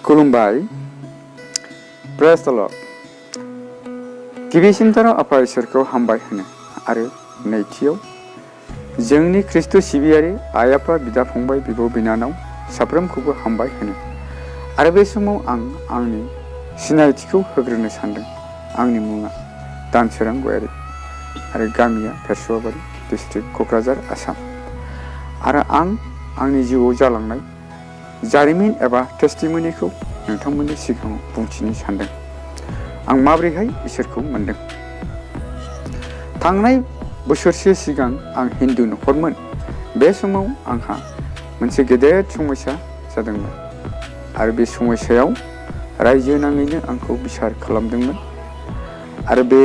खुलुमबाय प्रेज द लर्ड गिबिसिनथाराव आफा इसोरखौ हामबाय होनो आरो नैथियाव जोंनि ख्रिस्ट सिबियारि आइ आफा बिदा फंबाय बिब' बिनानाव साफ्रोमखौबो हामबाय होनो आरो बे समाव आं आंनि सिनायथिखौ होग्रोनो सानदों। आंनि मुङा दानसोरां गयारि आरो गामिया फेरसुवाबारि डिस्ट्रिक्ट क'क्राझार आसाम आरो आं आंनि जिउआव जालांनाय जारिमिन एबा टेस्टिमनिखौ नोंथांमोननि सिगाङाव बुंथिनो सानदों। आं माबोरैहाय इसोरखौ मोनदों। थांनाय बोसोरसे सिगां आं हिन्दु न'खरमोन। बे समाव आंहा मोनसे गेदेर समस्या जादोंमोन आरो बे समस्यायाव रायजो नाङैनो आंखौ बिसार खालामदोंमोन आरो बे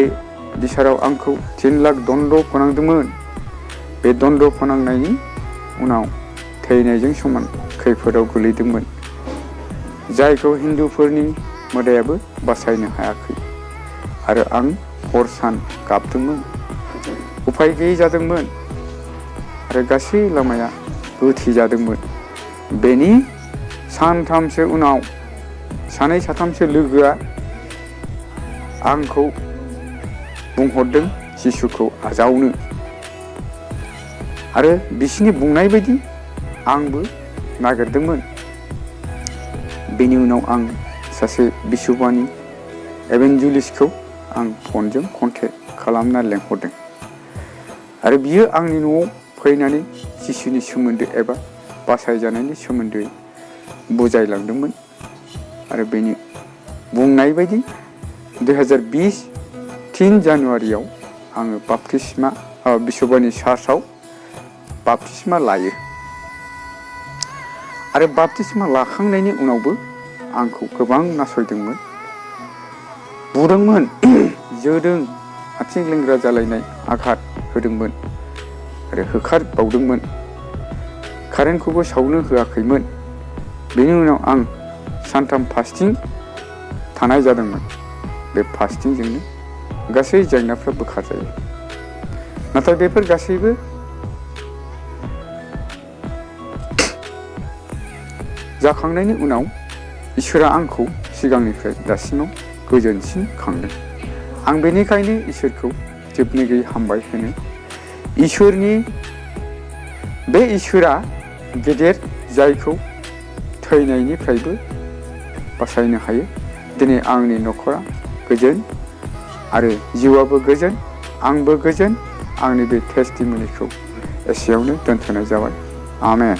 बिसाराव आंखौ 3 लाख दन्द फोनांदोंमोन। बे दन्द फोनांनायनि उनाव थैनायजों समान खैफोदाव गोलैदोंमोन जायखौ हिन्दुफोरनि मोदायाबो बासायनो हायाखै आरो आं हर सान गाबदोंमोन। उफाय गैयै जादोंमोन आरो गासै लामाया गोथै जादोंमोन। बेनि सानथामसो उनाव सानै साथामसो लोगोआ आंखौ बुंहरदों जिसुखौ आजावनो आरो बिसिनि बुंनाय बायदि आंबो नागिरदोंमोन। बेनि उनाव आं सासे बिसुबानि एभेन्जेलिस्टखौ आं फनजों कन्टेक्ट खालामना लेंहरदों आरो बियो आंनि न'आव फैनानै जिसुनि सोमोन्दो एबा बासायजानायनि सोमोन्दै बुजायलांदोंमोन आरो बेनि बुंनाय बायदि 2020 3 जानुवारियाव आङो बाप्तिस्मा बिसुबानि चार्चआव बाप्तिस्मा लायो आरो बाप्तिस्मा लाखांनायनि उनावबो आंखौ गोबां नासयदोंमोन, बुदोंमोन, जोदों, आथिं लेंग्रा जालायनाय आघात होदोंमोन आरो होखारबावदोंमोन। कारेन्टखौबो सावनो होआखैमोन। बेनि उनाव आं सानथाम फास्टिं थानाय जादोंमोन। बे फास्टिंजोंनो गासै जेंनाफ्रा बोखारजायो। नाथाय बेफोर गासैबो जाखांनायनि उनाव इसोरा आंखौ सिगांनिफ्राय दासिमाव गोजोनसिन खांदों। आं बेनिखायनो इसोरखौ जोबनो गैयै हामबाय होनो। बे इसोरा गेदेर जायखौ थैनायनिफ्रायबो बासायनो हायो। दिनै आंनि न'खरा गोजोन आरो जिउआबो गोजोन, आंबो गोजोन। आंनि बे टेस्टिमनिखौ एसेयावनो दोनथ'नाय जाबाय। आमेन।